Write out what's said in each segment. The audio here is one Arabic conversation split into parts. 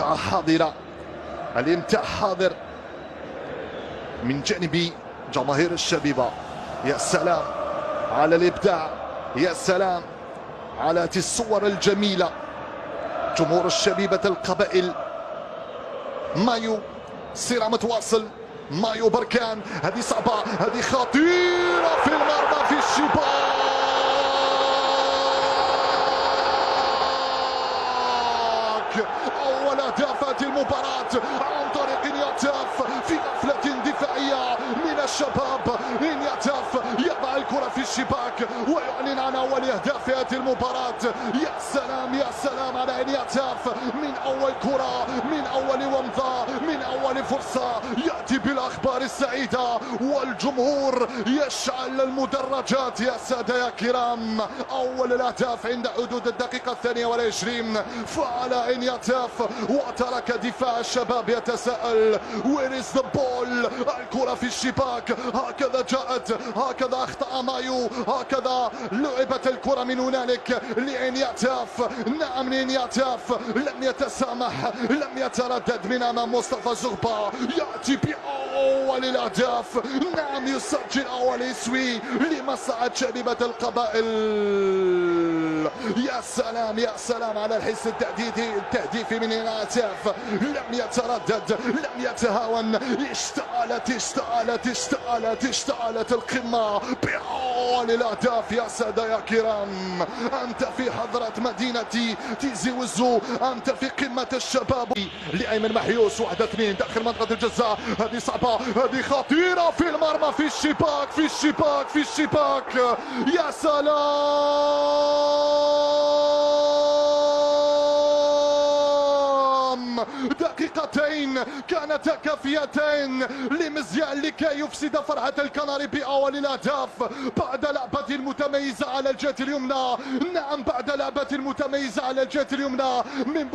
حاضرة، الامتاع حاضر من جانب جماهير الشبيبة. يا سلام على الإبداع، يا سلام على هذه الصور الجميلة. جمهور الشبيبة القبائل. مايو صراع متواصل، مايو بركان، هذه صعبة، هذه خطيرة في المرمى في الشباك. أول أهداف المباراة عن طريق إنياتاف في غفلة دفاعية من الشباب. إنياتاف يضع الكرة في الشباك ويعلن عن أول أهداف هذه المباراة. يا سلام يا سلام على إنياتاف، من أول كرة، من أول ومضة، من أول فرصة يأتي بالأخبار السعيدة والجمهور يشعل المدرجات. يا سادة يا كرام، أول الأهداف عند حدود الدقيقة 22 فعلى إنياتاف، وترك دفاع الشباب يتساءل وين is the ball. الكرة في الشباك، هكذا جاءت، هكذا أخطأ مايو، هكذا لعبت الكرة من هنالك لإنياتاف. نعم لإنياتاف، لم يتسامح، لم يتردد من أمام مصطفى زغبة، يأتي بأول الأهداف. نعم يسجل أول اسوي لمصلحة شبيبة القبائل. يا سلام يا سلام على الحس التهديفي من إنياتاف، لم يتردد، لم يتهاون، اشتعلت القمة بأول الأهداف. يا سادة يا كرام، أنت في حضرة مدينة تيزي وزو، أنت في قمة الشباب. لأيمن محيوس 1-2 داخل منطقة الجزاء، هذه صعبة، هذه خطيرة في المرمى في الشباك في الشباك في الشباك. يا سلام، دقيقتين كانتا كافيتين لمزيان لكي يفسد فرحة الكناري بأول الأهداف بعد لعبة متميزة على الجهة اليمنى. نعم بعد لعبة متميزة على الجهة اليمنى من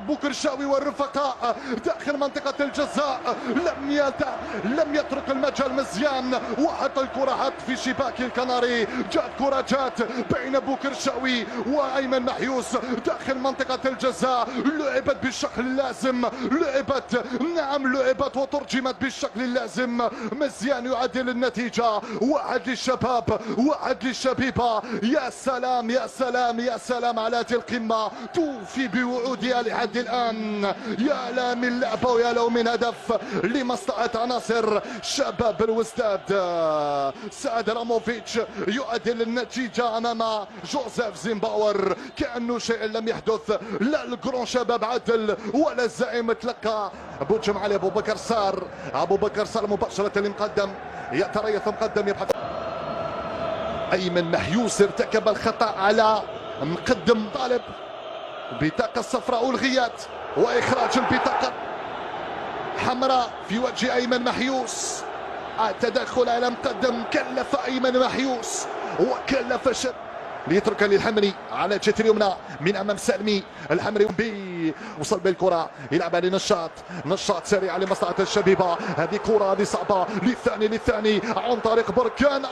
بوكرشاوي والرفقاء داخل منطقة الجزاء. لم يترك المجال مزيان وحط الكرة حط في شباك الكناري. جات كرة جات بين بوكرشاوي وأيمن محيوس داخل منطقة الجزاء، لعبت بالشكل اللازم، لعبت وترجمت بالشكل اللازم. مزيان يعدل النتيجة، واحد للشباب، واحد للشبيبة. يا سلام يا سلام يا سلام على هذه القمة، توفي بوعودها لحد الآن. يا لا من لعبة ويا لو من هدف لمصلحة عناصر شباب الوستاد. سعد راموفيتش يعدل النتيجة أمام جوزيف زيمباور، كأنه شيء لم يحدث. لا الجرون شباب عدل ولا الزعيم تلقى بوجم على أبو بكر صار. أبو بكر صار مباشرة لمقدم، يتريث مقدم يبحث. أيمن محيوس ارتكب الخطأ على مقدم طالب. بطاقة صفراء ألغيت وإخراج البطاقة حمراء في وجه أيمن محيوس. التدخل على مقدم كلف أيمن محيوس وكلف شد ليترك للحمري على الجهة اليمنى من امام سلمي. الحمري وصل بالكره يلعبها لنشاط، نشاط سريع لمصلحه الشبيبه. هذه كره، هذه صعبه للثاني عن طريق بركان.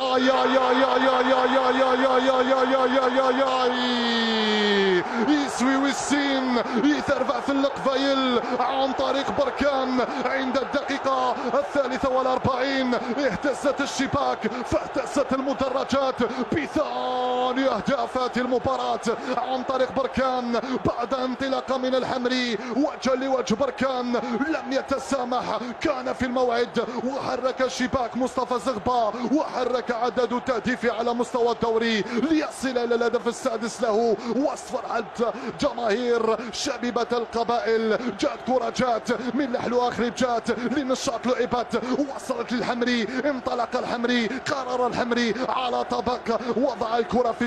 يسوي والسين يترفع في اللقفايل عن طريق بركان عند الدقيقه 43. اهتزت الشباك فاهتزت المدرجات بثاني اهدافات المباراة عن طريق بركان بعد انطلاقه من الحمري. وجه لوجه بركان لم يتسامح، كان في الموعد وحرك الشباك مصطفى زغبة وحرك عدد التهديف على مستوى الدوري ليصل الى الهدف السادس له وسط فرحة جماهير شبيبة القبائل. جات كرة جات من لحلو اخر جات لنشاط لعبت وصلت للحمري. انطلق الحمري، قرر الحمري على طبق، وضع الكرة في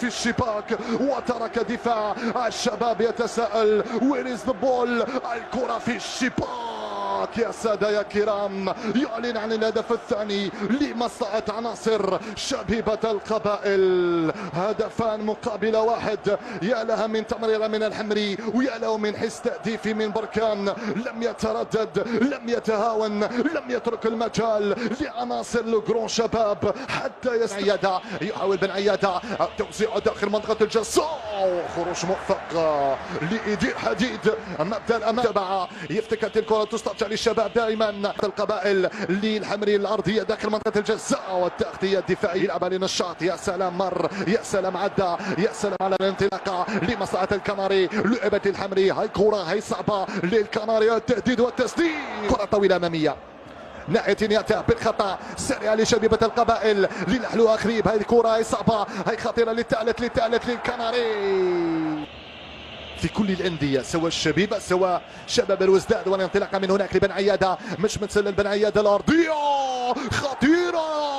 الشباك وترك دفاع الشباب يتساءل وين از ذا بول. الكرة في الشباك. يا سادة يا كرام، يعلن عن الهدف الثاني لمصلحة عناصر شبيبة القبائل. هدفان مقابل واحد. يا لها من تمريرة من الحمري ويا له من حس تهديفي من بركان. لم يتردد، لم يتهاون، لم يترك المجال لعناصر الجرون شباب حتى يحاول بن عيادة توزيع داخل منطقة الجزاء. واو خروج موفق لإيدي حديد. مبدأ الأمام تبع يفتكر الكرة تسترجع للشباب دائما. القبائل للحمري الأرضية داخل منطقة الجزاء والتغطية الدفاعية يلعبها لنشاط. يا سلام مر، يا سلام عدى، يا سلام على الانطلاقة لمصلحة الكناري. لعبة الحمري هاي كرة هاي صعبة للكناري، التهديد والتسديد. كرة طويلة أمامية ناحية نياتا بالخطأ سريعة لشبيبة القبائل للحلوة خريب. هاي الكرة هاي صعبة هاي خطيرة للثالث للكناري. في كل الأندية سواء الشبيبة سواء شباب الوزداد، والانطلاقة من هناك لبن عيادة، مش متسلل بن عيادة الأرضية خطيرة.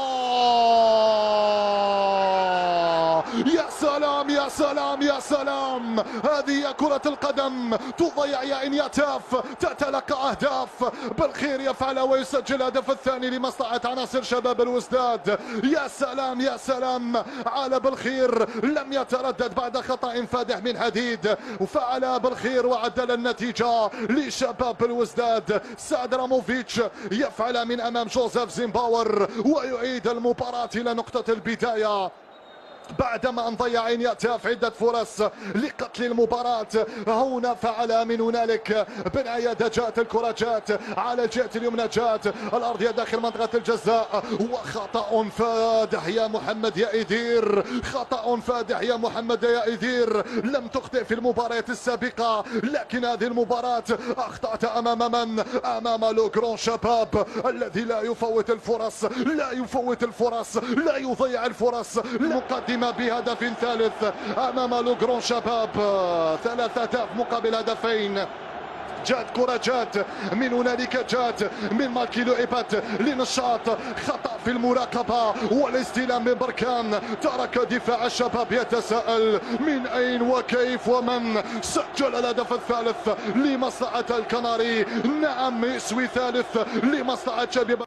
يا سلام يا سلام يا سلام، هذه كرة القدم تضيع يا إنياتاف، تتلقى أهداف. بالخير يفعل ويسجل الهدف الثاني لمصلحة عناصر شباب الوزداد. يا سلام يا سلام على بالخير، لم يتردد بعد خطأ فادح من حديد، وفعل بالخير وعدل النتيجة لشباب الوزداد. سعد راموفيتش يفعل من أمام جوزيف زيمباور ويعيد المباراة إلى نقطة البداية بعدما ان ضيع إنياتاف عدة فرص لقتل المباراة. هنا فعل من هنالك بن عيادة. جاءت الكرة جاءت على الجهة اليمنى، جاءت الأرضية داخل منطقة الجزاء، وخطأ فادح يا محمد يا إيدير، خطأ فادح يا محمد يا إيدير. لم تخطئ في المباريات السابقة، لكن هذه المباراة أخطأت أمام من؟ أمام لو جران شباب الذي لا يفوت الفرص، لا يفوت الفرص، لا يضيع الفرص. المقدمة بهدف ثالث امام لو جران شباب، 3 أهداف مقابل هدفين. جات كرة جات من هنالك، جات من مالكيلو إيبات لنشاط، خطأ في المراقبة والاستلام من بركان، ترك دفاع الشباب يتساءل من أين وكيف ومن. سجل الهدف الثالث لمصلحة الكناري، نعم يسوي ثالث لمصلحة شباب.